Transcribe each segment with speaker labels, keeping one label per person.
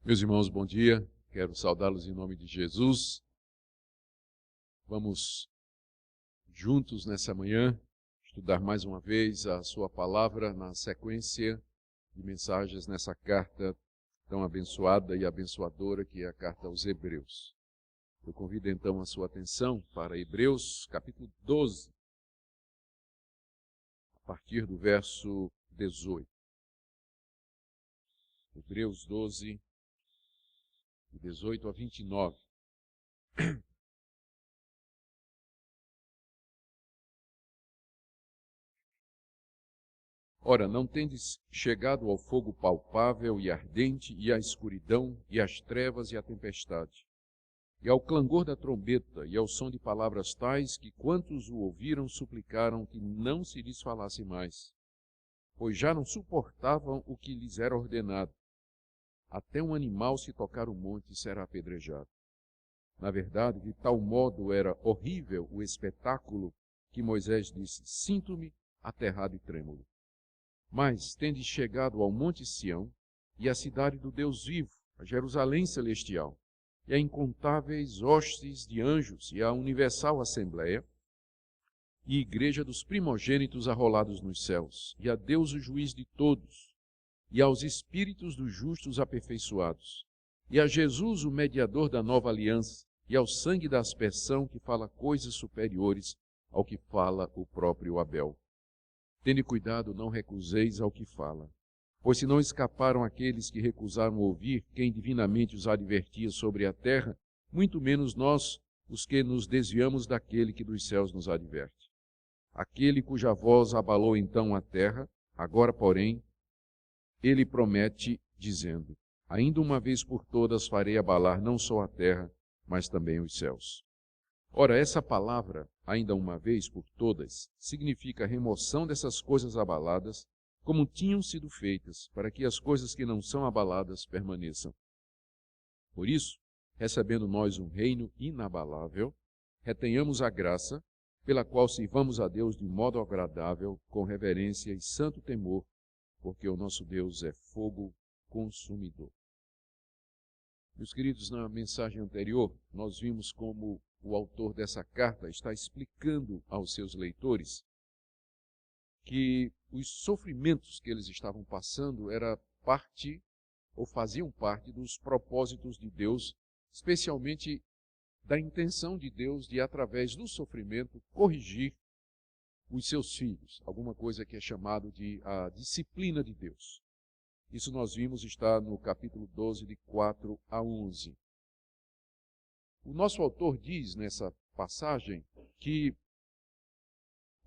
Speaker 1: Meus irmãos, bom dia. Quero saudá-los em nome de Jesus. Vamos juntos nessa manhã estudar mais uma vez a sua palavra na sequência de mensagens nessa carta tão abençoada e abençoadora que é a carta aos Hebreus. Eu convido então a sua atenção para Hebreus capítulo 12, a partir do verso 18. Hebreus 12, de 18 a 29. Ora, não tendes chegado ao fogo palpável e ardente, e à escuridão, e às trevas e à tempestade, e ao clangor da trombeta, e ao som de palavras tais que quantos o ouviram suplicaram que não se lhes falasse mais, pois já não suportavam o que lhes era ordenado. Até um animal se tocar o monte será apedrejado. Na verdade, de tal modo era horrível o espetáculo que Moisés disse: sinto-me aterrado e trêmulo. Mas tendes chegado ao monte Sião, e à cidade do Deus vivo, a Jerusalém celestial, e a incontáveis hostes de anjos, e a universal assembleia, e igreja dos primogênitos arrolados nos céus, e a Deus o juiz de todos, e aos espíritos dos justos aperfeiçoados, e a Jesus o mediador da nova aliança, e ao sangue da aspersão que fala coisas superiores ao que fala o próprio Abel. Tende cuidado, não recuseis ao que fala. Pois se não escaparam aqueles que recusaram ouvir quem divinamente os advertia sobre a terra, muito menos nós, os que nos desviamos daquele que dos céus nos adverte. Aquele cuja voz abalou então a terra, agora, porém, ele promete, dizendo: ainda uma vez por todas farei abalar não só a terra, mas também os céus. Ora, essa palavra, ainda uma vez por todas, significa a remoção dessas coisas abaladas, como tinham sido feitas, para que as coisas que não são abaladas permaneçam. Por isso, recebendo nós um reino inabalável, retenhamos a graça, pela qual sirvamos a Deus de modo agradável, com reverência e santo temor, porque o nosso Deus é fogo consumidor. Meus queridos, na mensagem anterior, nós vimos como o autor dessa carta está explicando aos seus leitores que os sofrimentos que eles estavam passando era parte, ou faziam parte, dos propósitos de Deus, especialmente da intenção de Deus de, através do sofrimento, corrigir os seus filhos, alguma coisa que é chamado de a disciplina de Deus. Isso nós vimos está no capítulo 12, de 4 a 11. O nosso autor diz nessa passagem que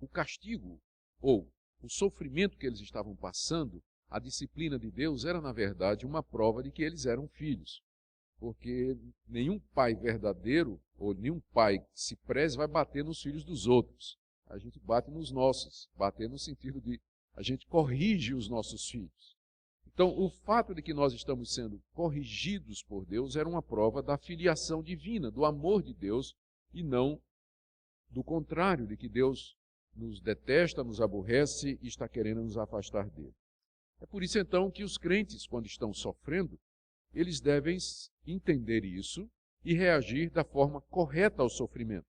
Speaker 1: o castigo ou o sofrimento que eles estavam passando, a disciplina de Deus, era na verdade uma prova de que eles eram filhos. Porque nenhum pai verdadeiro ou nenhum pai que se preze vai bater nos filhos dos outros. A gente bate nos nossos, bater no sentido de a gente corrige os nossos filhos. Então, o fato de que nós estamos sendo corrigidos por Deus era uma prova da filiação divina, do amor de Deus, e não do contrário, de que Deus nos detesta, nos aborrece e está querendo nos afastar dele. É por isso, então, que os crentes, quando estão sofrendo, eles devem entender isso e reagir da forma correta ao sofrimento.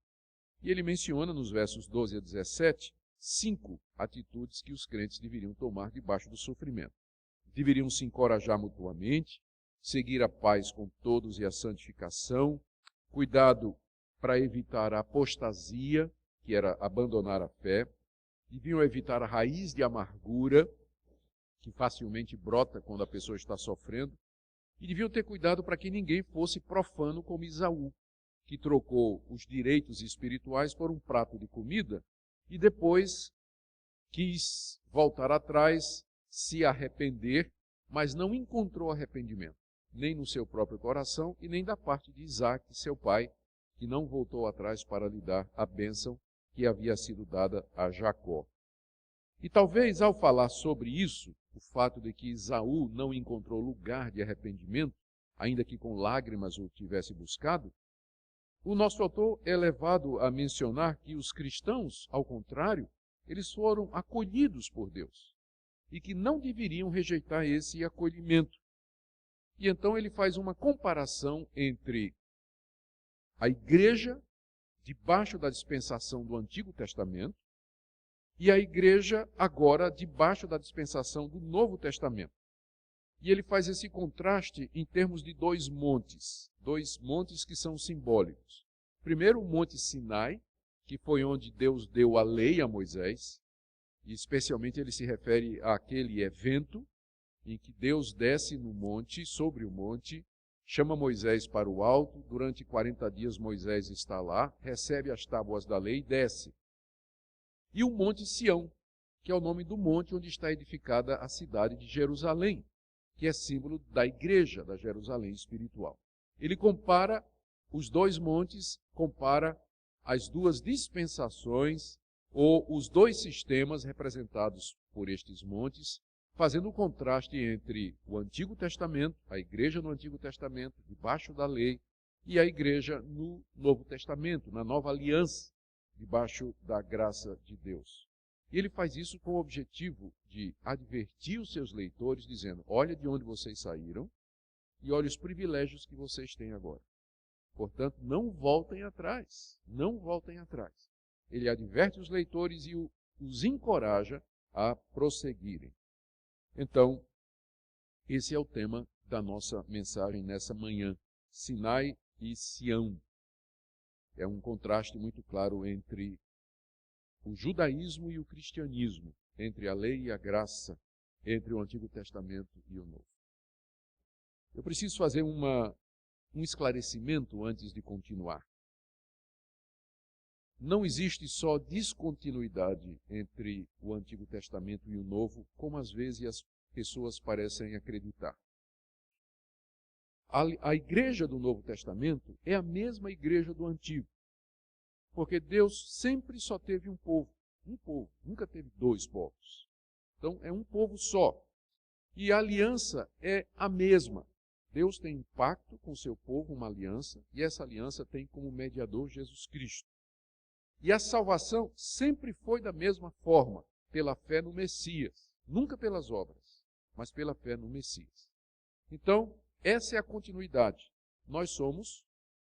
Speaker 1: E ele menciona nos versos 12 a 17, 5 atitudes que os crentes deveriam tomar debaixo do sofrimento. Deveriam se encorajar mutuamente, seguir a paz com todos e a santificação, cuidado para evitar a apostasia, que era abandonar a fé, deviam evitar a raiz de amargura, que facilmente brota quando a pessoa está sofrendo, e deviam ter cuidado para que ninguém fosse profano como Esaú, que trocou os direitos espirituais por um prato de comida e depois quis voltar atrás, se arrepender, mas não encontrou arrependimento, nem no seu próprio coração e nem da parte de Isaac, seu pai, que não voltou atrás para lhe dar a bênção que havia sido dada a Jacó. E talvez ao falar sobre isso, o fato de que Esaú não encontrou lugar de arrependimento, ainda que com lágrimas o tivesse buscado, o nosso autor é levado a mencionar que os cristãos, ao contrário, eles foram acolhidos por Deus e que não deveriam rejeitar esse acolhimento. E então ele faz uma comparação entre a igreja debaixo da dispensação do Antigo Testamento e a igreja agora debaixo da dispensação do Novo Testamento. E ele faz esse contraste em termos de dois montes que são simbólicos. Primeiro, o Monte Sinai, que foi onde Deus deu a lei a Moisés, e especialmente ele se refere àquele evento em que Deus desce no monte, sobre o monte, chama Moisés para o alto, durante 40 dias Moisés está lá, recebe as tábuas da lei e desce. E o Monte Sião, que é o nome do monte onde está edificada a cidade de Jerusalém, que é símbolo da igreja da Jerusalém espiritual. Ele compara os dois montes, compara as duas dispensações, ou os dois sistemas representados por estes montes, fazendo o contraste entre o Antigo Testamento, a igreja no Antigo Testamento, debaixo da lei, e a igreja no Novo Testamento, na nova aliança, debaixo da graça de Deus. E ele faz isso com o objetivo de advertir os seus leitores, dizendo: olha de onde vocês saíram e olha os privilégios que vocês têm agora. Portanto, não voltem atrás, não voltem atrás. Ele adverte os leitores e os encoraja a prosseguirem. Então, esse é o tema da nossa mensagem nessa manhã, Sinai e Sião. É um contraste muito claro entre o judaísmo e o cristianismo, entre a lei e a graça, entre o Antigo Testamento e o Novo. Eu preciso fazer um esclarecimento antes de continuar. Não existe só descontinuidade entre o Antigo Testamento e o Novo, como às vezes as pessoas parecem acreditar. A igreja do Novo Testamento é a mesma igreja do Antigo, porque Deus sempre só teve um povo, nunca teve dois povos. Então é um povo só. E a aliança é a mesma. Deus tem um pacto com o seu povo, uma aliança, e essa aliança tem como mediador Jesus Cristo. E a salvação sempre foi da mesma forma, pela fé no Messias, nunca pelas obras, mas pela fé no Messias. Então, essa é a continuidade. Nós somos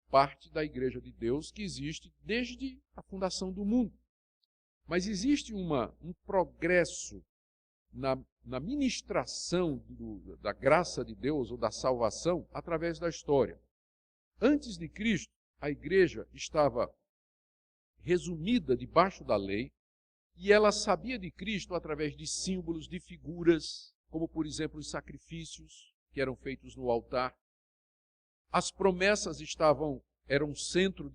Speaker 1: parte da igreja de Deus que existe desde a fundação do mundo. Mas existe um progresso na ministração da graça de Deus ou da salvação através da história. Antes de Cristo, a igreja estava resumida debaixo da lei, e ela sabia de Cristo através de símbolos, de figuras, como por exemplo os sacrifícios que eram feitos no altar. As promessas eram o centro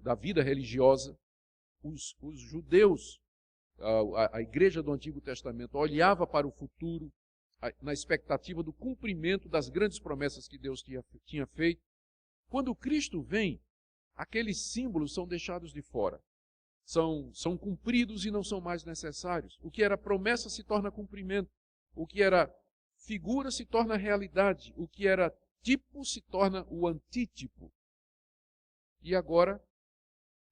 Speaker 1: da vida religiosa. Os judeus, a igreja do Antigo Testamento, olhava para o futuro, na expectativa do cumprimento das grandes promessas que Deus tinha feito. Quando Cristo vem, aqueles símbolos são deixados de fora. São cumpridos e não são mais necessários. O que era promessa se torna cumprimento. O que era figura se torna realidade. O que era tipo se torna o antítipo. E agora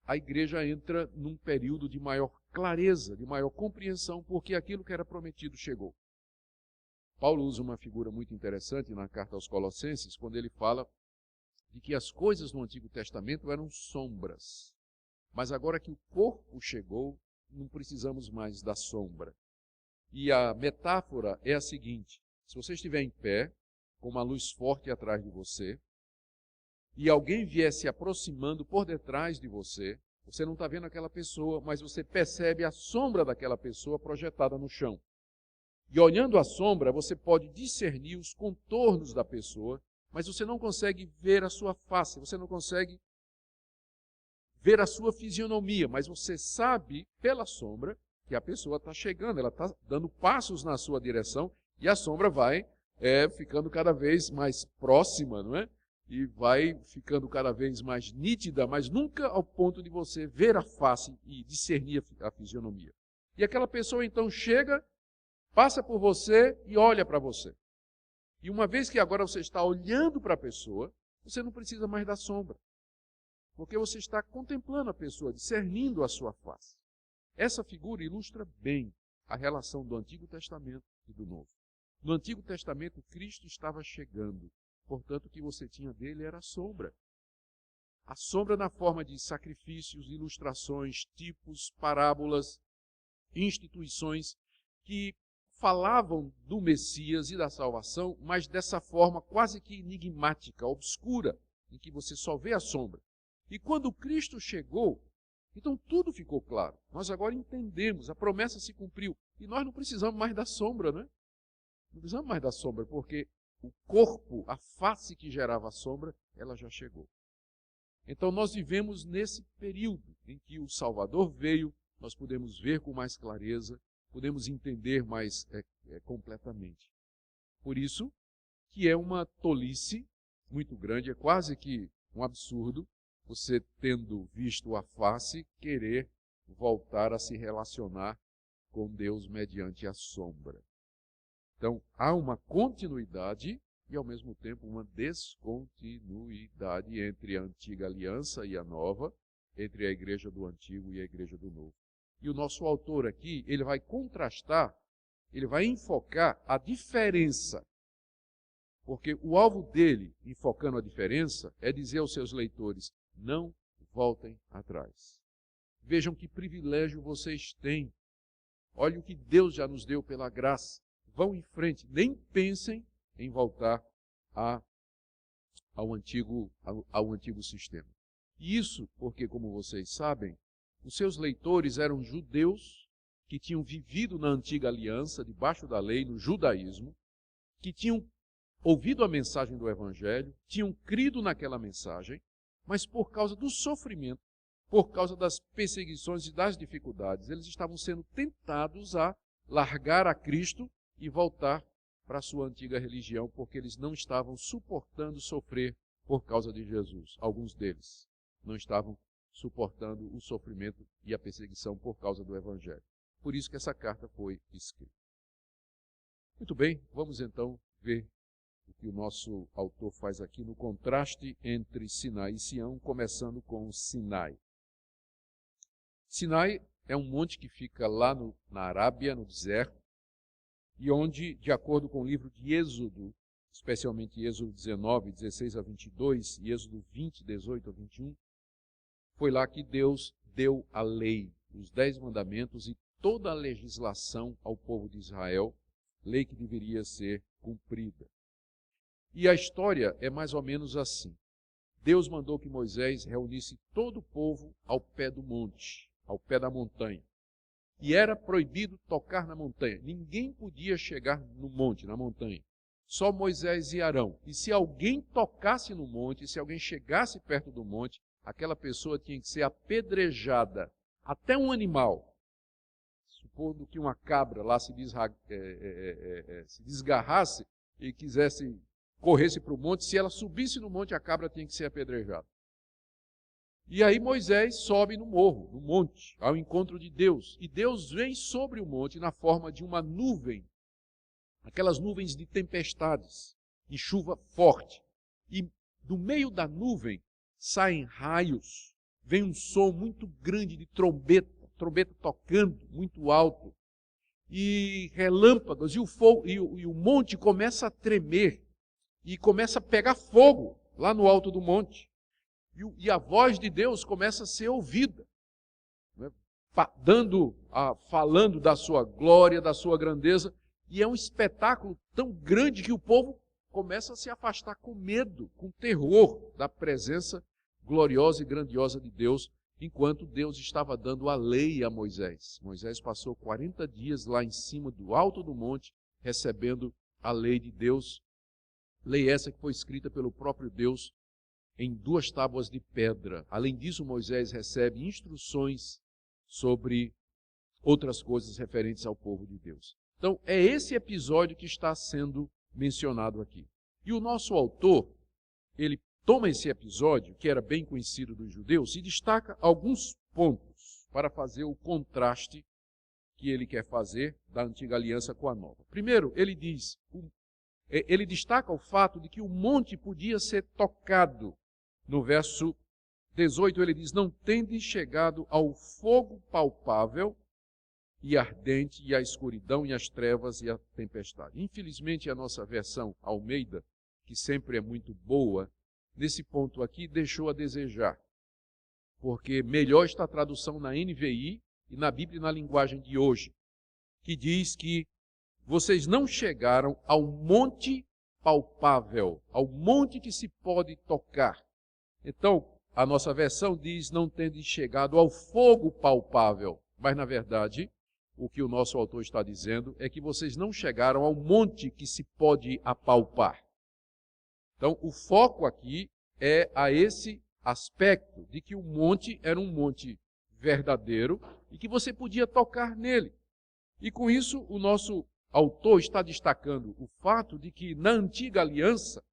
Speaker 1: a igreja entra num período de maior clareza, de maior compreensão, porque aquilo que era prometido chegou. Paulo usa uma figura muito interessante na carta aos Colossenses, quando ele fala de que as coisas no Antigo Testamento eram sombras. Mas agora que o corpo chegou, não precisamos mais da sombra. E a metáfora é a seguinte: se você estiver em pé, com uma luz forte atrás de você, e alguém vier se aproximando por detrás de você, você não está vendo aquela pessoa, mas você percebe a sombra daquela pessoa projetada no chão. E olhando a sombra, você pode discernir os contornos da pessoa, mas você não consegue ver a sua face, você não consegue ver a sua fisionomia, mas você sabe pela sombra que a pessoa está chegando, ela está dando passos na sua direção e a sombra vai ficando cada vez mais próxima, não é? E vai ficando cada vez mais nítida, mas nunca ao ponto de você ver a face e discernir a fisionomia. E aquela pessoa então chega, passa por você e olha para você. E uma vez que agora você está olhando para a pessoa, você não precisa mais da sombra. Porque você está contemplando a pessoa, discernindo a sua face. Essa figura ilustra bem a relação do Antigo Testamento e do Novo. No Antigo Testamento, Cristo estava chegando. Portanto, o que você tinha dele era a sombra. A sombra na forma de sacrifícios, ilustrações, tipos, parábolas, instituições que falavam do Messias e da salvação, mas dessa forma quase que enigmática, obscura, em que você só vê a sombra. E quando Cristo chegou, então tudo ficou claro. Nós agora entendemos, a promessa se cumpriu. E nós não precisamos mais da sombra, né? Não precisamos mais da sombra, porque o corpo, a face que gerava a sombra, ela já chegou. Então nós vivemos nesse período em que o Salvador veio, nós podemos ver com mais clareza, podemos entender mais completamente. Por isso que é uma tolice muito grande, é quase que um absurdo, você tendo visto a face, querer voltar a se relacionar com Deus mediante a sombra. Então, há uma continuidade e, ao mesmo tempo, uma descontinuidade entre a antiga aliança e a nova, entre a igreja do antigo e a igreja do novo. E o nosso autor aqui, ele vai contrastar, ele vai enfocar a diferença. Porque o alvo dele, enfocando a diferença, é dizer aos seus leitores, não voltem atrás. Vejam que privilégio vocês têm. Olha o que Deus já nos deu pela graça. Vão em frente, nem pensem em voltar ao antigo sistema. E isso porque, como vocês sabem, os seus leitores eram judeus que tinham vivido na antiga aliança, debaixo da lei, no judaísmo, que tinham ouvido a mensagem do Evangelho, tinham crido naquela mensagem, mas por causa do sofrimento, por causa das perseguições e das dificuldades, eles estavam sendo tentados a largar a Cristo e voltar para a sua antiga religião, porque eles não estavam suportando sofrer por causa de Jesus. Alguns deles não estavam suportando o sofrimento e a perseguição por causa do Evangelho. Por isso que essa carta foi escrita. Muito bem, vamos então ver o que o nosso autor faz aqui no contraste entre Sinai e Sião, começando com Sinai. Sinai é um monte que fica lá na Arábia, no deserto, e onde, de acordo com o livro de Êxodo, especialmente Êxodo 19, 16 a 22, e Êxodo 20, 18 a 21, foi lá que Deus deu a lei, os 10 mandamentos e toda a legislação ao povo de Israel, lei que deveria ser cumprida. E a história é mais ou menos assim. Deus mandou que Moisés reunisse todo o povo ao pé do monte, ao pé da montanha. E era proibido tocar na montanha. Ninguém podia chegar no monte, na montanha. Só Moisés e Arão. E se alguém tocasse no monte, se alguém chegasse perto do monte, aquela pessoa tinha que ser apedrejada. Até um animal. Supondo que uma cabra lá se desgarrasse e corresse para o monte, se ela subisse no monte, a cabra tinha que ser apedrejada. E aí Moisés sobe no morro, no monte, ao encontro de Deus. E Deus vem sobre o monte na forma de uma nuvem, aquelas nuvens de tempestades, de chuva forte. E do meio da nuvem saem raios, vem um som muito grande de trombeta tocando muito alto, e relâmpagos, e o monte começa a tremer, e começa a pegar fogo lá no alto do monte. E a voz de Deus começa a ser ouvida, né? Falando da sua glória, da sua grandeza, e é um espetáculo tão grande que o povo começa a se afastar com medo, com terror da presença gloriosa e grandiosa de Deus, enquanto Deus estava dando a lei a Moisés. Moisés passou 40 dias lá em cima do alto do monte, recebendo a lei de Deus, lei essa que foi escrita pelo próprio Deus em 2 tábuas de pedra. Além disso, Moisés recebe instruções sobre outras coisas referentes ao povo de Deus. Então, é esse episódio que está sendo mencionado aqui. E o nosso autor, ele toma esse episódio, que era bem conhecido dos judeus, e destaca alguns pontos para fazer o contraste que ele quer fazer da antiga aliança com a nova. Primeiro, ele destaca o fato de que o monte podia ser tocado. No verso 18 ele diz, não tendes chegado ao fogo palpável e ardente, e a escuridão, e as trevas, e a tempestade. Infelizmente, a nossa versão Almeida, que sempre é muito boa, nesse ponto aqui deixou a desejar. Porque melhor está a tradução na NVI e na Bíblia na linguagem de hoje, que diz que vocês não chegaram ao monte palpável, ao monte que se pode tocar. Então, a nossa versão diz não tendo chegado ao fogo palpável, mas na verdade, o que o nosso autor está dizendo é que vocês não chegaram ao monte que se pode apalpar. Então, o foco aqui é a esse aspecto de que o monte era um monte verdadeiro e que você podia tocar nele. E com isso, o nosso autor está destacando o fato de que na antiga aliança,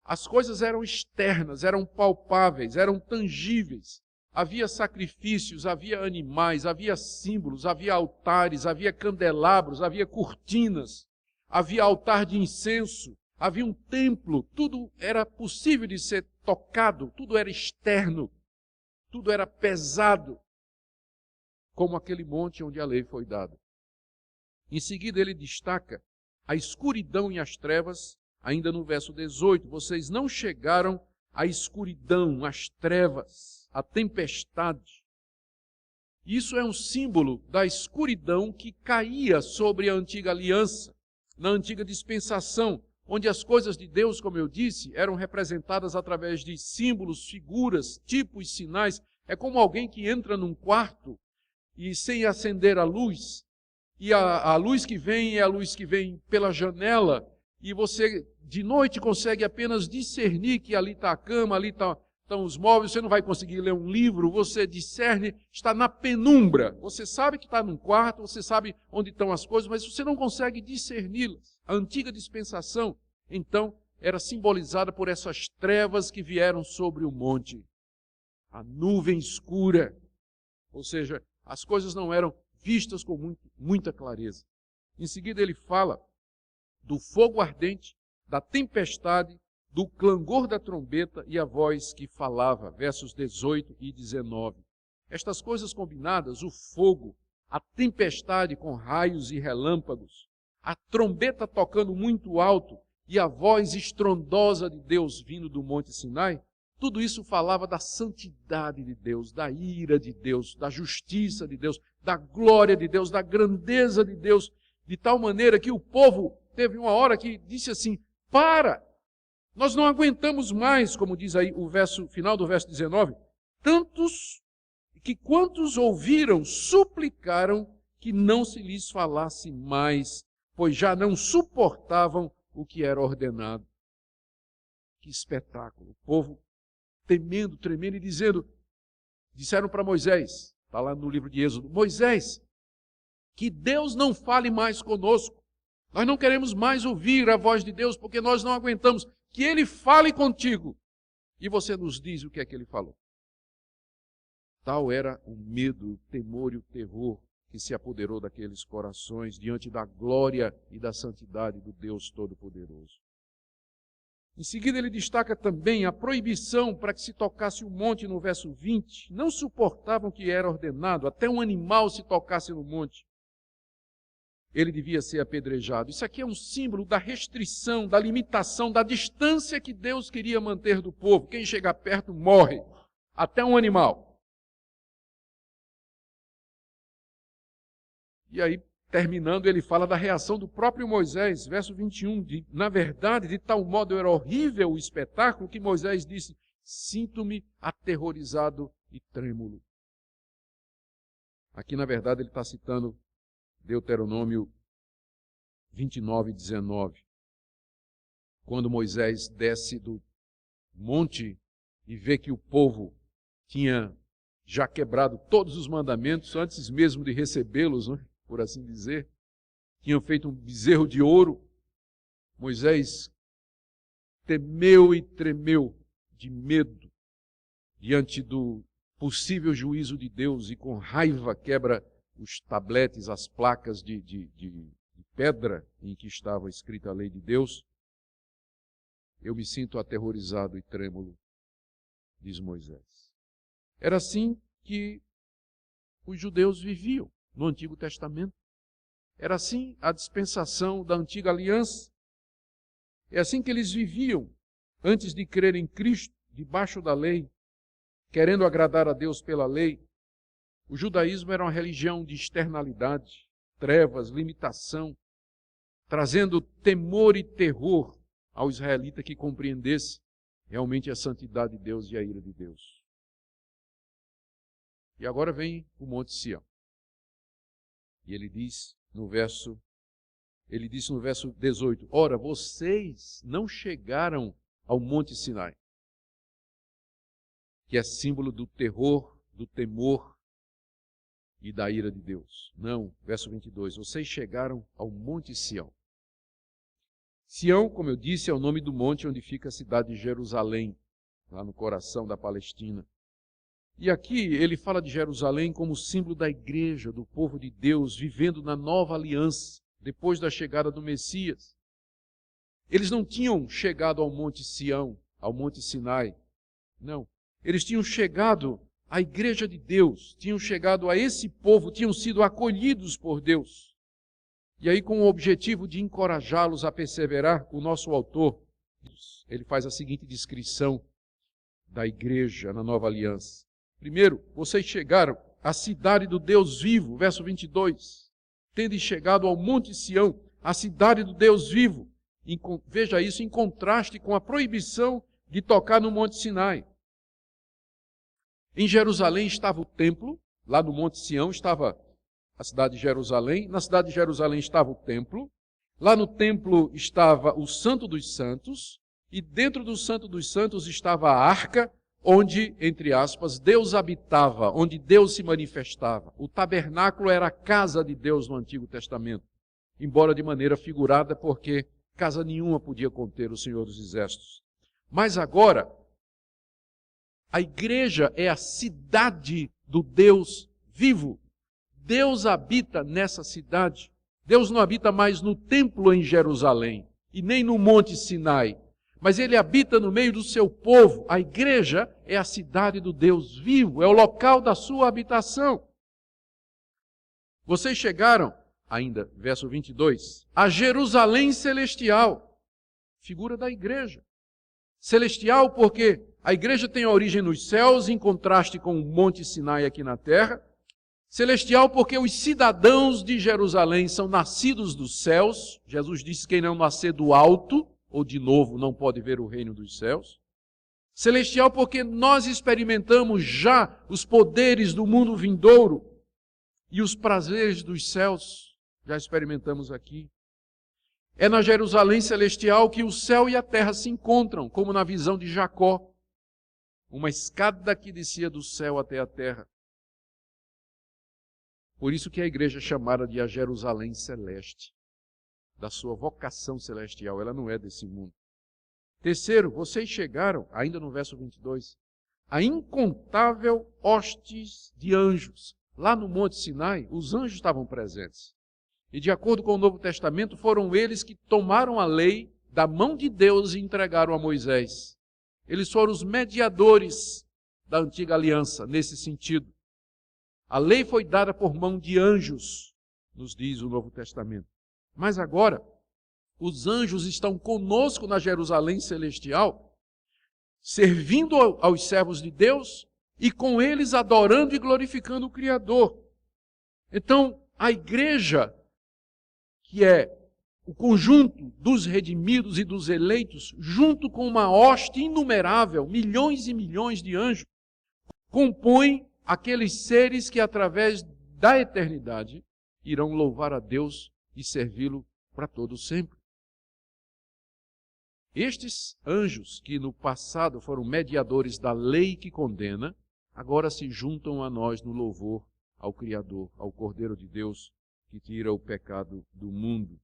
Speaker 1: as coisas eram externas, eram palpáveis, eram tangíveis. Havia sacrifícios, havia animais, havia símbolos, havia altares, havia candelabros, havia cortinas, havia altar de incenso, havia um templo. Tudo era possível de ser tocado, tudo era externo, tudo era pesado, como aquele monte onde a lei foi dada. Em seguida ele destaca a escuridão e as trevas, ainda no verso 18, vocês não chegaram à escuridão, às trevas, à tempestade. Isso é um símbolo da escuridão que caía sobre a antiga aliança, na antiga dispensação, onde as coisas de Deus, como eu disse, eram representadas através de símbolos, figuras, tipos, sinais. É como alguém que entra num quarto e sem acender a luz, e a luz que vem é a luz que vem pela janela, e você de noite consegue apenas discernir que ali está a cama, ali estão os móveis, você não vai conseguir ler um livro, você discerne, está na penumbra. Você sabe que está num quarto, você sabe onde estão as coisas, mas você não consegue discerni-las. A antiga dispensação, então, era simbolizada por essas trevas que vieram sobre o monte. A nuvem escura, ou seja, as coisas não eram vistas com muita clareza. Em seguida ele fala do fogo ardente, da tempestade, do clangor da trombeta e a voz que falava, versos 18 e 19. Estas coisas combinadas, o fogo, a tempestade com raios e relâmpagos, a trombeta tocando muito alto e a voz estrondosa de Deus vindo do Monte Sinai, tudo isso falava da santidade de Deus, da ira de Deus, da justiça de Deus, da glória de Deus, da grandeza de Deus, de tal maneira que o povo teve uma hora que disse assim, para, nós não aguentamos mais, como diz aí o final do verso 19, tantos que quantos ouviram suplicaram que não se lhes falasse mais, pois já não suportavam o que era ordenado. Que espetáculo! O povo temendo, tremendo e disseram para Moisés, está lá no livro de Êxodo, Moisés, que Deus não fale mais conosco. Nós não queremos mais ouvir a voz de Deus, porque nós não aguentamos. Que Ele fale contigo. E você nos diz o que é que Ele falou. Tal era o medo, o temor e o terror que se apoderou daqueles corações diante da glória e da santidade do Deus Todo-Poderoso. Em seguida ele destaca também a proibição para que se tocasse o monte no verso 20. Não suportavam que era ordenado, até um animal se tocasse no monte, ele devia ser apedrejado. Isso aqui é um símbolo da restrição, da limitação, da distância que Deus queria manter do povo. Quem chegar perto morre, até um animal. E aí, terminando, ele fala da reação do próprio Moisés, verso 21, na verdade, de tal modo era horrível o espetáculo que Moisés disse, sinto-me aterrorizado e trêmulo. Aqui, na verdade, ele está citando Deuteronômio 29, 19. Quando Moisés desce do monte e vê que o povo tinha já quebrado todos os mandamentos antes mesmo de recebê-los, né? Por assim dizer, tinham feito um bezerro de ouro. Moisés temeu e tremeu de medo diante do possível juízo de Deus e com raiva quebra os tabletes, as placas de pedra em que estava escrita a lei de Deus. Eu me sinto aterrorizado e trêmulo, diz Moisés. Era assim que os judeus viviam no Antigo Testamento. Era assim a dispensação da antiga aliança. É assim que eles viviam antes de crer em Cristo, debaixo da lei, querendo agradar a Deus pela lei. O judaísmo era uma religião de externalidade, trevas, limitação, trazendo temor e terror ao israelita que compreendesse realmente a santidade de Deus e a ira de Deus. E agora vem o Monte Sião. E ele disse no verso 18, ora, vocês não chegaram ao Monte Sinai, que é símbolo do terror, do temor e da ira de Deus. Não, verso 22, vocês chegaram ao Monte Sião. Sião, como eu disse, é o nome do monte onde fica a cidade de Jerusalém, lá no coração da Palestina. E aqui ele fala de Jerusalém como símbolo da igreja, do povo de Deus, vivendo na nova aliança, depois da chegada do Messias. Eles não tinham chegado ao Monte Sião, ao Monte Sinai. Não. Eles tinham chegado à igreja de Deus, tinham chegado a esse povo, tinham sido acolhidos por Deus. E aí, com o objetivo de encorajá-los a perseverar, o nosso autor, ele faz a seguinte descrição da igreja na nova aliança. Primeiro, vocês chegaram à cidade do Deus vivo, verso 22. Tendo chegado ao Monte Sião, a cidade do Deus vivo. Veja isso em contraste com a proibição de tocar no Monte Sinai. Em Jerusalém estava o templo, lá no Monte Sião estava a cidade de Jerusalém, na cidade de Jerusalém estava o templo, lá no templo estava o Santo dos Santos, e dentro do Santo dos Santos estava a arca, onde, entre aspas, Deus habitava, onde Deus se manifestava. O tabernáculo era a casa de Deus no Antigo Testamento, embora de maneira figurada, porque casa nenhuma podia conter o Senhor dos Exércitos. Mas agora, a igreja é a cidade do Deus vivo. Deus habita nessa cidade. Deus não habita mais no templo em Jerusalém e nem no Monte Sinai, mas Ele habita no meio do seu povo. A igreja é a cidade do Deus vivo, é o local da sua habitação. Vocês chegaram, ainda, verso 22, a Jerusalém celestial, figura da igreja. Celestial porque a igreja tem a origem nos céus, em contraste com o Monte Sinai aqui na terra. Celestial porque os cidadãos de Jerusalém são nascidos dos céus. Jesus disse que quem não nascer do alto, ou de novo, não pode ver o reino dos céus. Celestial porque nós experimentamos já os poderes do mundo vindouro e os prazeres dos céus. Já experimentamos aqui. É na Jerusalém celestial que o céu e a terra se encontram, como na visão de Jacó. Uma escada que descia do céu até a terra. Por isso que a igreja é chamada de a Jerusalém celeste, da sua vocação celestial, ela não é desse mundo. Terceiro, vocês chegaram, ainda no verso 22, a incontável hostes de anjos. Lá no Monte Sinai, os anjos estavam presentes. E de acordo com o Novo Testamento, foram eles que tomaram a lei da mão de Deus e entregaram a Moisés. Eles foram os mediadores da antiga aliança, nesse sentido. A lei foi dada por mão de anjos, nos diz o Novo Testamento. Mas agora, os anjos estão conosco na Jerusalém celestial, servindo aos servos de Deus e com eles adorando e glorificando o Criador. Então, a igreja, que é o conjunto dos redimidos e dos eleitos, junto com uma hoste inumerável, milhões e milhões de anjos, compõe aqueles seres que, através da eternidade, irão louvar a Deus e servi-lo para todo sempre. Estes anjos, que no passado foram mediadores da lei que condena, agora se juntam a nós no louvor ao Criador, ao Cordeiro de Deus, que tira o pecado do mundo.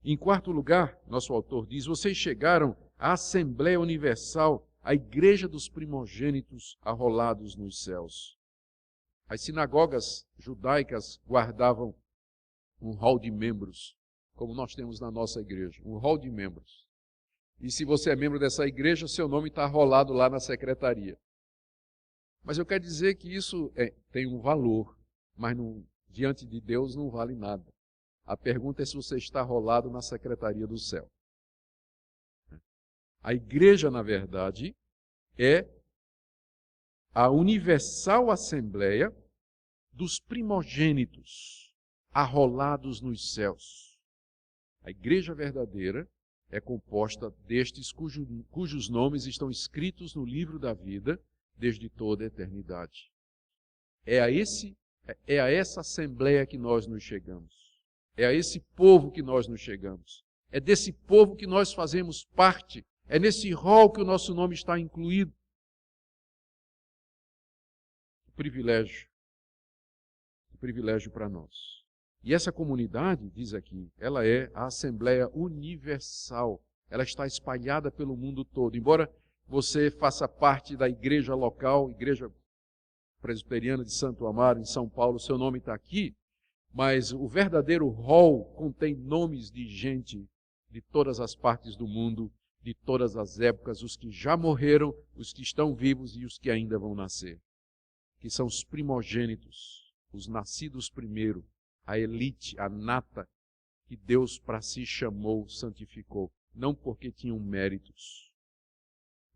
Speaker 1: Em quarto lugar, nosso autor diz, vocês chegaram à Assembleia Universal, a igreja dos primogênitos arrolados nos céus. As sinagogas judaicas guardavam um hall de membros, como nós temos na nossa igreja, um hall de membros. E se você é membro dessa igreja, seu nome está arrolado lá na secretaria. Mas eu quero dizer que isso tem um valor, mas não diante de Deus não vale nada. A pergunta é se você está rolado na secretaria do céu. A igreja, na verdade, é a universal assembleia dos primogênitos arrolados nos céus. A igreja verdadeira é composta destes cujos nomes estão escritos no livro da vida desde toda a eternidade. É a essa assembleia que nós nos chegamos. É a esse povo que nós nos chegamos. É desse povo que nós fazemos parte. É nesse rol que o nosso nome está incluído. Que privilégio para nós. E essa comunidade, diz aqui, ela é a Assembleia Universal. Ela está espalhada pelo mundo todo. Embora você faça parte da igreja local, Igreja Presbiteriana de Santo Amaro, em São Paulo, seu nome está aqui, mas o verdadeiro rol contém nomes de gente de todas as partes do mundo, de todas as épocas, os que já morreram, os que estão vivos e os que ainda vão nascer. Que são os primogênitos, os nascidos primeiro, a elite, a nata, que Deus para si chamou, santificou, não porque tinham méritos.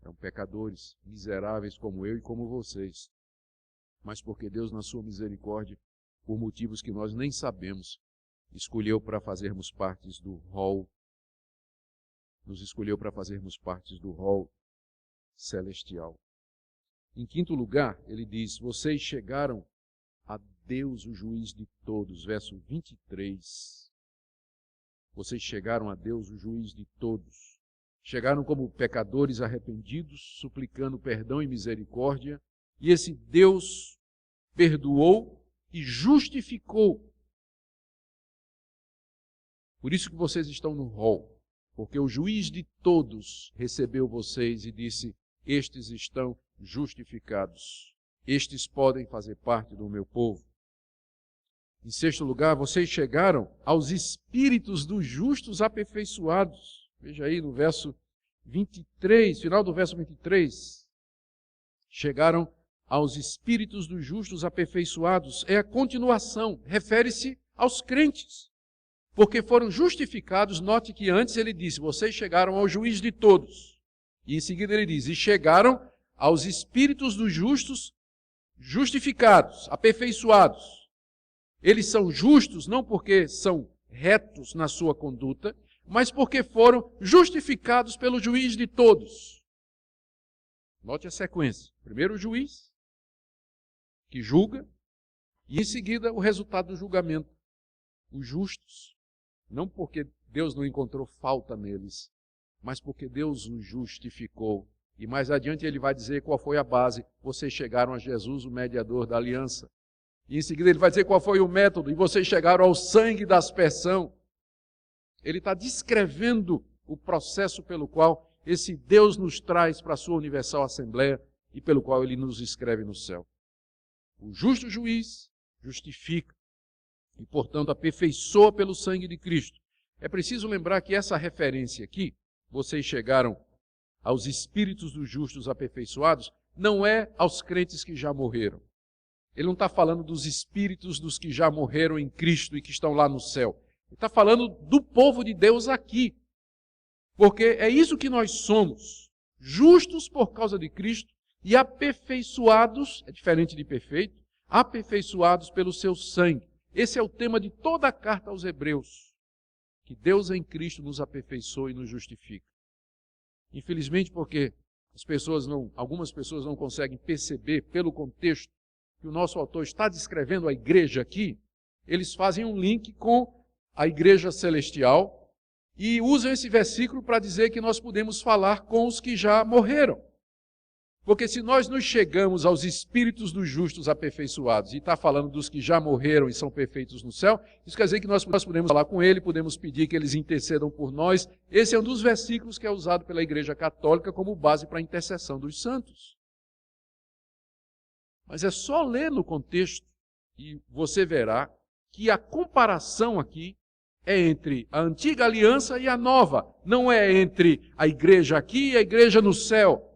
Speaker 1: Eram pecadores, miseráveis como eu e como vocês, mas porque Deus, na sua misericórdia, por motivos que nós nem sabemos, escolheu para fazermos partes do rol, nos escolheu para fazermos partes do rol celestial. Em quinto lugar, ele diz, vocês chegaram a Deus, o juiz de todos, verso 23. Vocês chegaram a Deus, o juiz de todos. Chegaram como pecadores arrependidos, suplicando perdão e misericórdia, e esse Deus perdoou e justificou. Por isso que vocês estão no rol, porque o juiz de todos recebeu vocês e disse, estes estão justificados. Estes podem fazer parte do meu povo. Em sexto lugar, vocês chegaram aos espíritos dos justos aperfeiçoados. Veja aí no verso 23, final do verso 23. Chegaram aos espíritos dos justos aperfeiçoados. É a continuação, refere-se aos crentes. Porque foram justificados, note que antes ele disse, vocês chegaram ao juiz de todos. E em seguida ele diz, e chegaram aos espíritos dos justos justificados, aperfeiçoados. Eles são justos não porque são retos na sua conduta, mas porque foram justificados pelo juiz de todos. Note a sequência. Primeiro o juiz, que julga, e em seguida o resultado do julgamento. Os justos, não porque Deus não encontrou falta neles, mas porque Deus os justificou. E mais adiante ele vai dizer qual foi a base. Vocês chegaram a Jesus, o mediador da aliança. E em seguida ele vai dizer qual foi o método. E vocês chegaram ao sangue da aspersão. Ele está descrevendo o processo pelo qual esse Deus nos traz para a sua universal assembleia e pelo qual ele nos escreve no céu. O justo juiz justifica e, portanto, aperfeiçoa pelo sangue de Cristo. É preciso lembrar que essa referência aqui, vocês chegaram aos espíritos dos justos aperfeiçoados, não é aos crentes que já morreram. Ele não está falando dos espíritos dos que já morreram em Cristo e que estão lá no céu. Ele está falando do povo de Deus aqui. Porque é isso que nós somos. Justos por causa de Cristo e aperfeiçoados, é diferente de perfeito, aperfeiçoados pelo seu sangue. Esse é o tema de toda a carta aos Hebreus. Que Deus em Cristo nos aperfeiçoa e nos justifica. Infelizmente, porque algumas pessoas não conseguem perceber pelo contexto que o nosso autor está descrevendo a igreja aqui, eles fazem um link com a igreja celestial e usam esse versículo para dizer que nós podemos falar com os que já morreram. Porque se nós nos chegamos aos espíritos dos justos aperfeiçoados e está falando dos que já morreram e são perfeitos no céu, isso quer dizer que nós podemos falar com ele, podemos pedir que eles intercedam por nós. Esse é um dos versículos que é usado pela Igreja Católica como base para a intercessão dos santos. Mas é só ler no contexto e você verá que a comparação aqui é entre a antiga aliança e a nova. Não é entre a igreja aqui e a igreja no céu.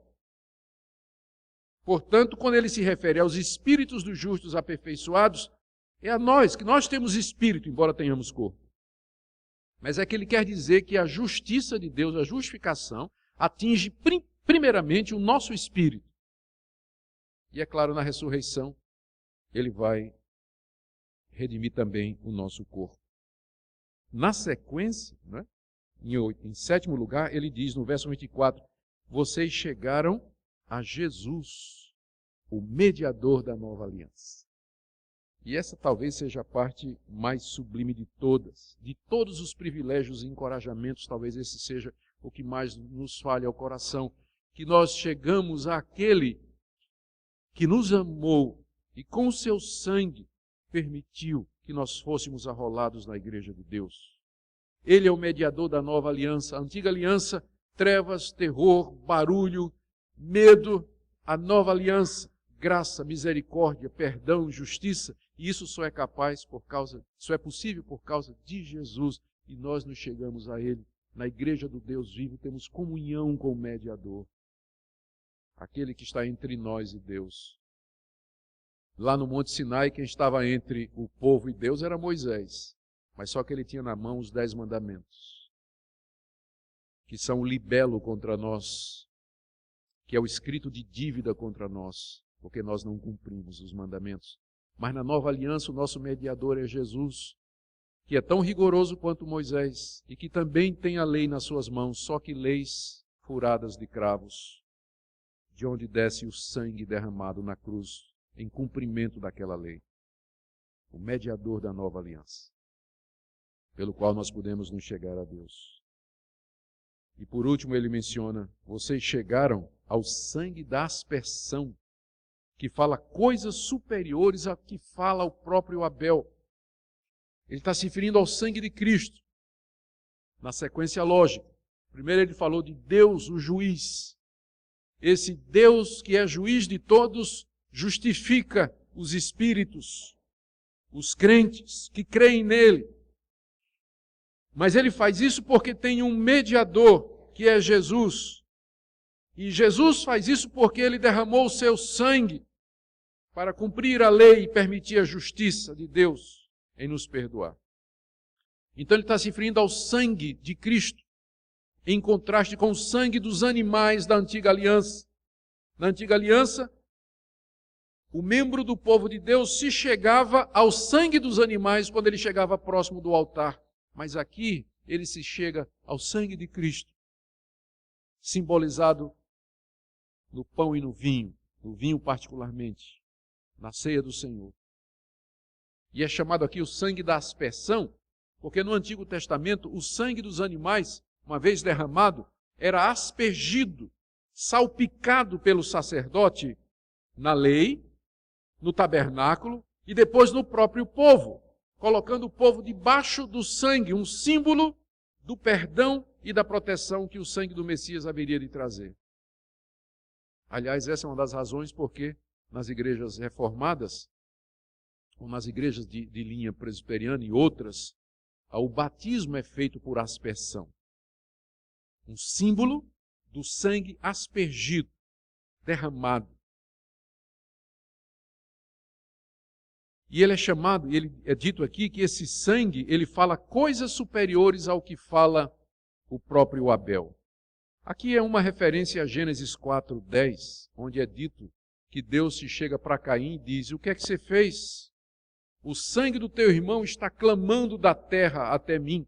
Speaker 1: Portanto, quando ele se refere aos espíritos dos justos aperfeiçoados, É a nós, que nós temos espírito, embora tenhamos corpo. Mas é que ele quer dizer que a justiça de Deus, a justificação, atinge primeiramente o nosso espírito. E é claro, na ressurreição, ele vai redimir também o nosso corpo. Na sequência, né, em sétimo lugar, ele diz no verso 24, vocês chegaram a Jesus, o mediador da nova aliança. E essa talvez seja a parte mais sublime de todas. De todos os privilégios e encorajamentos, talvez esse seja o que mais nos fale ao coração. Que nós chegamos àquele que nos amou e com o seu sangue permitiu que nós fôssemos arrolados na igreja de Deus. Ele é o mediador da nova aliança. A antiga aliança, trevas, terror, barulho, medo. A nova aliança, graça, misericórdia, perdão, justiça. E isso só é possível por causa de Jesus. E nós nos chegamos a Ele. Na igreja do Deus vivo, temos comunhão com o mediador. Aquele que está entre nós e Deus. Lá no Monte Sinai, quem estava entre o povo e Deus era Moisés. Mas só que ele tinha na mão os 10 mandamentos. Que são o libelo contra nós. Que é o escrito de dívida contra nós. Porque nós não cumprimos os mandamentos. Mas na nova aliança, o nosso mediador é Jesus, que é tão rigoroso quanto Moisés, e que também tem a lei nas suas mãos, só que leis furadas de cravos, de onde desce o sangue derramado na cruz, em cumprimento daquela lei. O mediador da nova aliança, pelo qual nós podemos nos chegar a Deus. E por último ele menciona, vocês chegaram ao sangue da aspersão, que fala coisas superiores a que fala o próprio Abel. Ele está se referindo ao sangue de Cristo, na sequência lógica. Primeiro ele falou de Deus, o juiz. Esse Deus que é juiz de todos, justifica os espíritos, os crentes que creem nele. Mas ele faz isso porque tem um mediador, que é Jesus. E Jesus faz isso porque ele derramou o seu sangue para cumprir a lei e permitir a justiça de Deus em nos perdoar. Então ele está se referindo ao sangue de Cristo, em contraste com o sangue dos animais da antiga aliança. Na antiga aliança, o membro do povo de Deus se chegava ao sangue dos animais quando ele chegava próximo do altar. Mas aqui ele se chega ao sangue de Cristo, simbolizado no pão e no vinho particularmente, na ceia do Senhor. E é chamado aqui o sangue da aspersão, porque no Antigo Testamento o sangue dos animais, uma vez derramado, era aspergido, salpicado pelo sacerdote na lei, no tabernáculo e depois no próprio povo, colocando o povo debaixo do sangue, um símbolo do perdão e da proteção que o sangue do Messias haveria de trazer. Aliás, essa é uma das razões porque nas igrejas reformadas, ou nas igrejas de linha presbiteriana e outras, o batismo é feito por aspersão. Um símbolo do sangue aspergido, derramado. E ele é chamado, ele é dito aqui que esse sangue, ele fala coisas superiores ao que fala o próprio Abel. Aqui é uma referência a Gênesis 4:10, onde é dito que Deus se chega para Caim e diz, o que é que você fez? O sangue do teu irmão está clamando da terra até mim.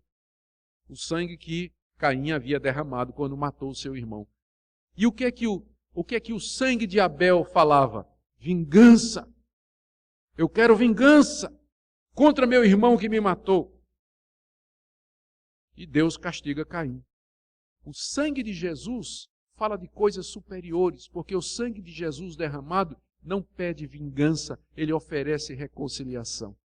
Speaker 1: O sangue que Caim havia derramado quando matou o seu irmão. E o que é que o sangue de Abel falava? Vingança. Eu quero vingança contra meu irmão que me matou. E Deus castiga Caim. O sangue de Jesus fala de coisas superiores, porque o sangue de Jesus derramado não pede vingança, ele oferece reconciliação.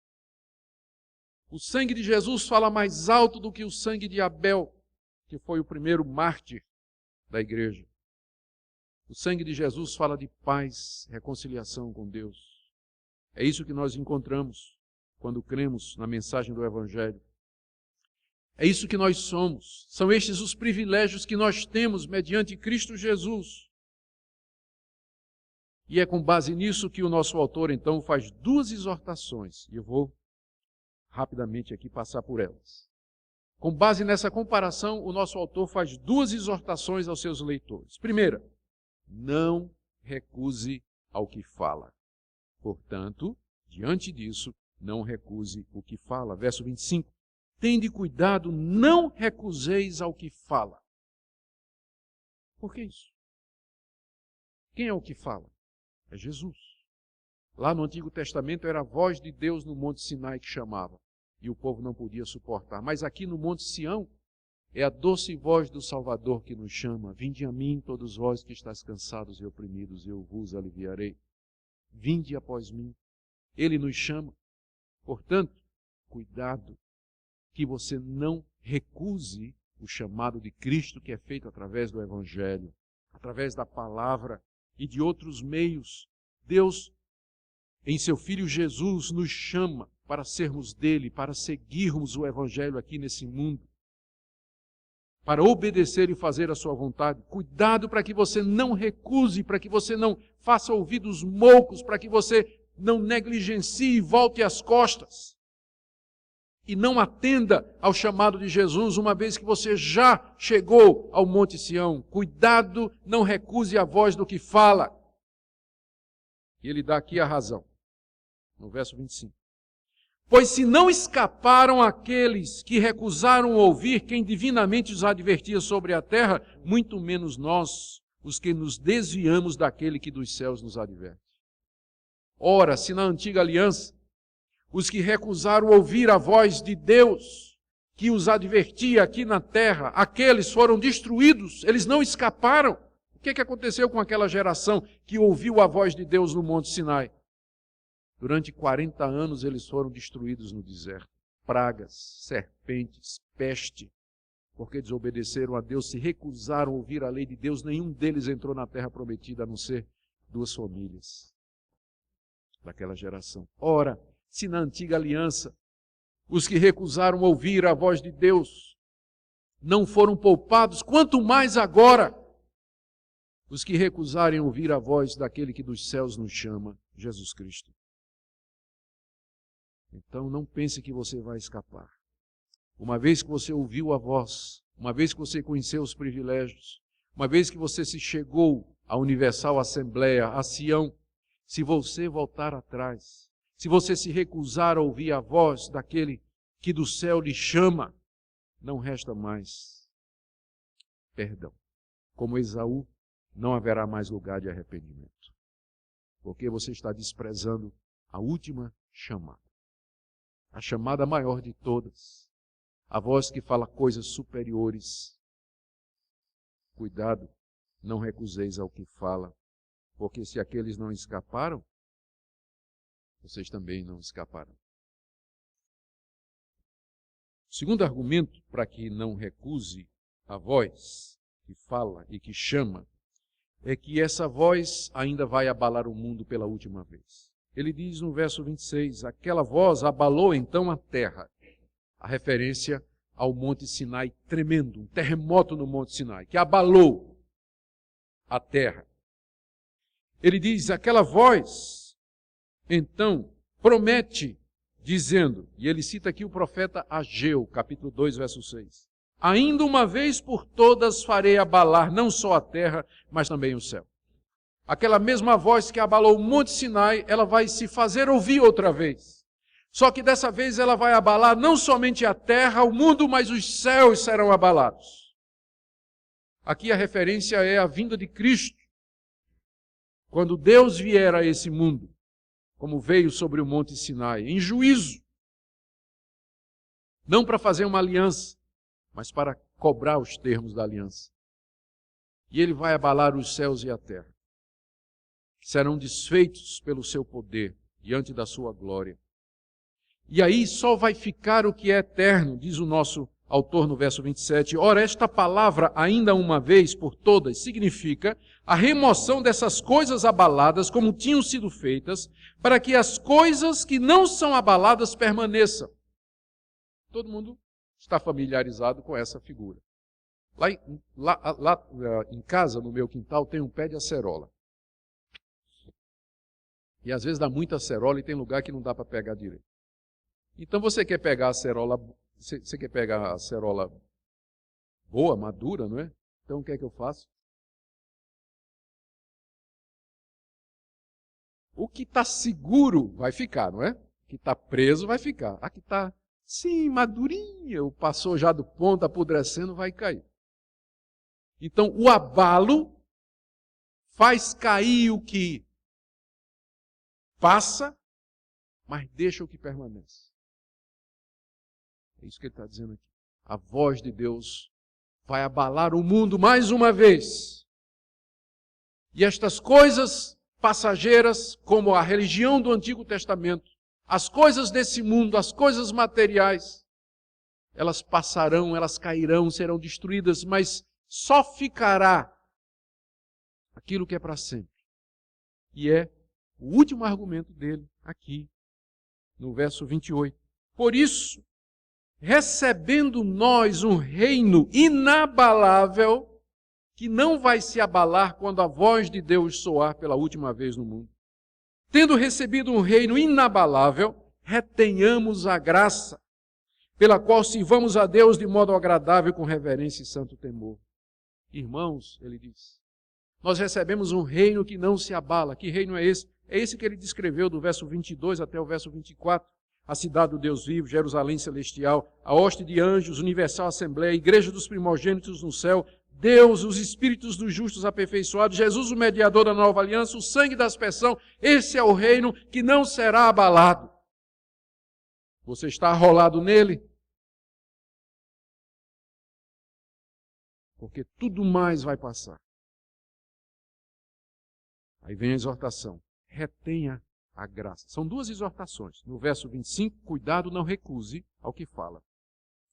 Speaker 1: O sangue de Jesus fala mais alto do que o sangue de Abel, que foi o primeiro mártir da igreja. O sangue de Jesus fala de paz, reconciliação com Deus. É isso que nós encontramos quando cremos na mensagem do Evangelho. É isso que nós somos. São estes os privilégios que nós temos mediante Cristo Jesus. E é com base nisso que o nosso autor, então, faz duas exortações. E eu vou rapidamente aqui passar por elas. Com base nessa comparação, o nosso autor faz duas exortações aos seus leitores. Primeira, não recuse ao que fala. Portanto, diante disso, não recuse o que fala. Verso 25. Tende cuidado, não recuseis ao que fala. Por que isso? Quem é o que fala? É Jesus. Lá no Antigo Testamento era a voz de Deus no Monte Sinai que chamava, e o povo não podia suportar. Mas aqui no Monte Sião, é a doce voz do Salvador que nos chama. Vinde a mim, todos vós que estáis cansados e oprimidos, eu vos aliviarei. Vinde após mim. Ele nos chama. Portanto, cuidado, que você não recuse o chamado de Cristo que é feito através do Evangelho, através da palavra e de outros meios. Deus, em seu Filho Jesus, nos chama para sermos dele, para seguirmos o Evangelho aqui nesse mundo, para obedecer e fazer a sua vontade. Cuidado para que você não recuse, para que você não faça ouvidos moucos, para que você não negligencie e volte as costas. E não atenda ao chamado de Jesus, uma vez que você já chegou ao Monte Sião. Cuidado, não recuse a voz do que fala. E ele dá aqui a razão, no verso 25. Pois se não escaparam aqueles que recusaram ouvir quem divinamente os advertia sobre a terra, muito menos nós, os que nos desviamos daquele que dos céus nos adverte. Ora, se na antiga aliança, os que recusaram ouvir a voz de Deus, que os advertia aqui na terra, aqueles foram destruídos, eles não escaparam. O que aconteceu com aquela geração que ouviu a voz de Deus no Monte Sinai? Durante 40 anos eles foram destruídos no deserto. Pragas, serpentes, peste, porque desobedeceram a Deus, se recusaram a ouvir a lei de Deus, nenhum deles entrou na terra prometida, a não ser 2 famílias daquela geração. Ora, se na antiga aliança os que recusaram ouvir a voz de Deus não foram poupados, quanto mais agora os que recusarem ouvir a voz daquele que dos céus nos chama, Jesus Cristo. Então não pense que você vai escapar. Uma vez que você ouviu a voz, uma vez que você conheceu os privilégios, uma vez que você se chegou à Universal Assembleia, a Sião, se você voltar atrás, se você se recusar a ouvir a voz daquele que do céu lhe chama, não resta mais perdão. Como Esaú, não haverá mais lugar de arrependimento, porque você está desprezando a última chamada, a chamada maior de todas, a voz que fala coisas superiores. Cuidado, não recuseis ao que fala, porque se aqueles não escaparam, vocês também não escaparão. O segundo argumento para que não recuse a voz que fala e que chama é que essa voz ainda vai abalar o mundo pela última vez. Ele diz no verso 26, aquela voz abalou então a terra. A referência ao Monte Sinai tremendo, um terremoto no Monte Sinai, que abalou a terra. Ele diz, aquela voz, então, promete, dizendo, e ele cita aqui o profeta Ageu, capítulo 2, verso 6. Ainda uma vez por todas farei abalar não só a terra, mas também o céu. Aquela mesma voz que abalou o Monte Sinai, ela vai se fazer ouvir outra vez. Só que dessa vez ela vai abalar não somente a terra, o mundo, mas os céus serão abalados. Aqui a referência é a vinda de Cristo. Quando Deus vier a esse mundo, como veio sobre o Monte Sinai, em juízo, não para fazer uma aliança, mas para cobrar os termos da aliança. E ele vai abalar os céus e a terra, que serão desfeitos pelo seu poder, diante da sua glória. E aí só vai ficar o que é eterno, diz o nosso autor no verso 27. Ora, esta palavra, ainda uma vez por todas, significa a remoção dessas coisas abaladas como tinham sido feitas, para que as coisas que não são abaladas permaneçam. Todo mundo está familiarizado com essa figura. Lá em casa, no meu quintal, tem um pé de acerola. E às vezes dá muita acerola e tem lugar que não dá para pegar direito. Então você quer pegar a acerola, você quer pegar a acerola boa, madura, não é? Então o que é que eu faço? O que está seguro vai ficar, não é? O que está preso vai ficar. A que está, sim, madurinha, ou passou já do ponto, apodrecendo, vai cair. Então o abalo faz cair o que passa, mas deixa o que permanece. É isso que ele está dizendo aqui. A voz de Deus vai abalar o mundo mais uma vez. E estas coisas passageiras, como a religião do Antigo Testamento, as coisas desse mundo, as coisas materiais, elas passarão, elas cairão, serão destruídas, mas só ficará aquilo que é para sempre. E é o último argumento dele aqui, no verso 28. Por isso, recebendo nós um reino inabalável, que não vai se abalar quando a voz de Deus soar pela última vez no mundo. Tendo recebido um reino inabalável, retenhamos a graça, pela qual sirvamos a Deus de modo agradável, com reverência e santo temor. Irmãos, ele diz, nós recebemos um reino que não se abala. Que reino é esse? É esse que ele descreveu do verso 22 até o verso 24. A cidade do Deus vivo, Jerusalém celestial, a hoste de anjos, universal assembleia, a igreja dos primogênitos no céu, Deus, os espíritos dos justos aperfeiçoados, Jesus, o mediador da nova aliança, o sangue da aspersão. Esse é o reino que não será abalado. Você está arrolado nele? Porque tudo mais vai passar. Aí vem a exortação. Retenha a graça. São duas exortações. No verso 25, cuidado, não recuse ao que fala.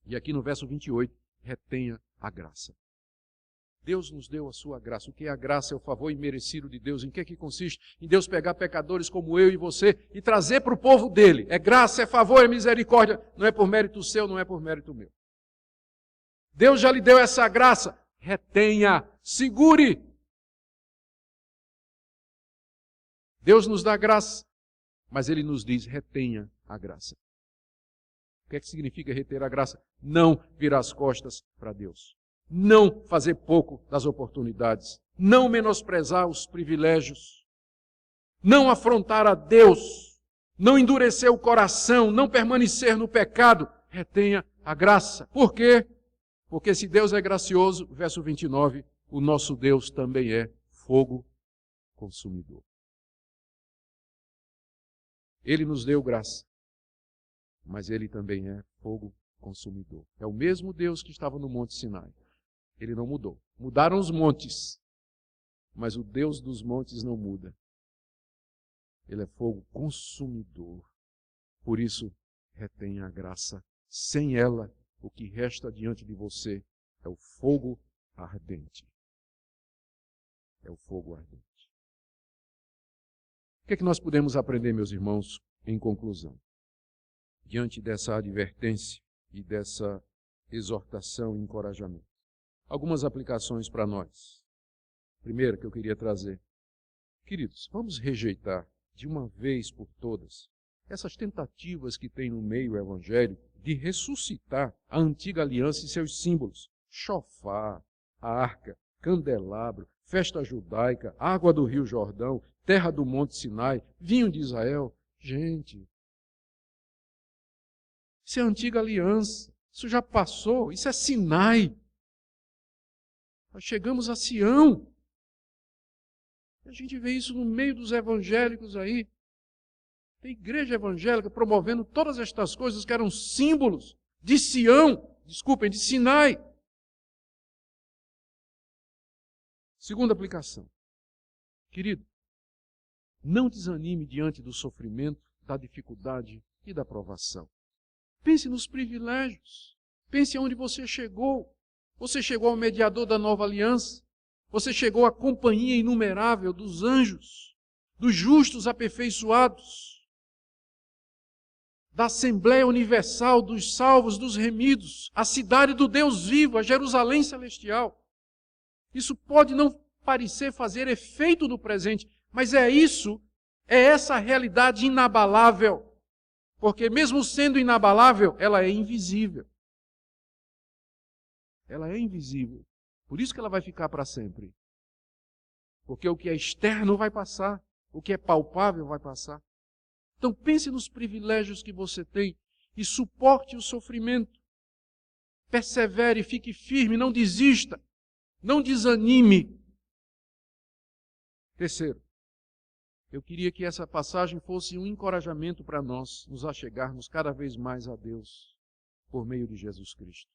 Speaker 1: E aqui no verso 28, retenha a graça. Deus nos deu a sua graça. O que é a graça? É o favor imerecido de Deus. Em que é que consiste? Em Deus pegar pecadores como eu e você e trazer para o povo dele. É graça, é favor, é misericórdia. Não é por mérito seu, não é por mérito meu. Deus já lhe deu essa graça. Retenha, segure. Deus nos dá graça, mas Ele nos diz, retenha a graça. O que é que significa reter a graça? Não virar as costas para Deus. Não fazer pouco das oportunidades. Não menosprezar os privilégios. Não afrontar a Deus. Não endurecer o coração. Não permanecer no pecado. Retenha a graça. Por quê? Porque se Deus é gracioso, verso 29, o nosso Deus também é fogo consumidor. Ele nos deu graça, mas Ele também é fogo consumidor. É o mesmo Deus que estava no Monte Sinai. Ele não mudou. Mudaram os montes, mas o Deus dos montes não muda. Ele é fogo consumidor. Por isso, retenha a graça. Sem ela, o que resta diante de você é o fogo ardente. É o fogo ardente. O que é que nós podemos aprender, meus irmãos, em conclusão? Diante dessa advertência e dessa exortação e encorajamento. Algumas aplicações para nós. Primeira que eu queria trazer. Queridos, vamos rejeitar de uma vez por todas essas tentativas que tem no meio evangélico de ressuscitar a antiga aliança e seus símbolos. Chofar, arca, candelabro, festa judaica, água do Rio Jordão, terra do Monte Sinai, vinho de Israel. Gente, isso é a antiga aliança. Isso já passou. Isso é Sinai. Nós chegamos a Sião. A gente vê isso no meio dos evangélicos aí. Tem igreja evangélica promovendo todas estas coisas que eram símbolos de Sião, desculpem, de Sinai. Segunda aplicação. Querido, não desanime diante do sofrimento, da dificuldade e da provação. Pense nos privilégios. Pense aonde você chegou. Você chegou ao mediador da nova aliança. Você chegou à companhia inumerável dos anjos, dos justos aperfeiçoados, da Assembleia Universal, dos salvos, dos remidos, a cidade do Deus vivo, a Jerusalém celestial. Isso pode não parecer fazer efeito no presente, mas é essa realidade inabalável. Porque mesmo sendo inabalável, ela é invisível. Ela é invisível. Por isso que ela vai ficar para sempre. Porque o que é externo vai passar, o que é palpável vai passar. Então pense nos privilégios que você tem e suporte o sofrimento. Persevere, fique firme, não desista, não desanime. Terceiro, eu queria que essa passagem fosse um encorajamento para nós nos achegarmos cada vez mais a Deus por meio de Jesus Cristo.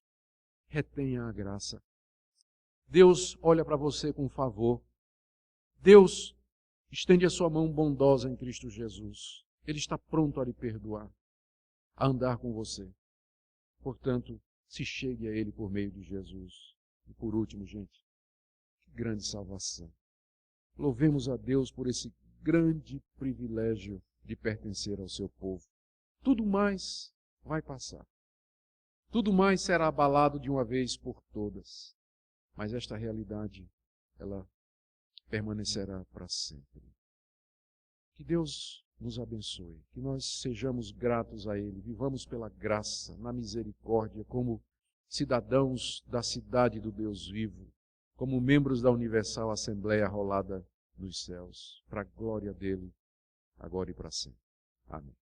Speaker 1: Retenha a graça. Deus olha para você com favor. Deus estende a sua mão bondosa em Cristo Jesus. Ele está pronto a lhe perdoar, a andar com você. Portanto, se chegue a Ele por meio de Jesus. E por último, gente, que grande salvação. Louvemos a Deus por esse grande privilégio de pertencer ao seu povo. Tudo mais vai passar. Tudo mais será abalado de uma vez por todas. Mas esta realidade, ela permanecerá para sempre. Que Deus nos abençoe, que nós sejamos gratos a Ele, vivamos pela graça, na misericórdia, como cidadãos da cidade do Deus vivo, como membros da Universal Assembleia rolada nos céus, para a glória dele, agora e para sempre. Amém.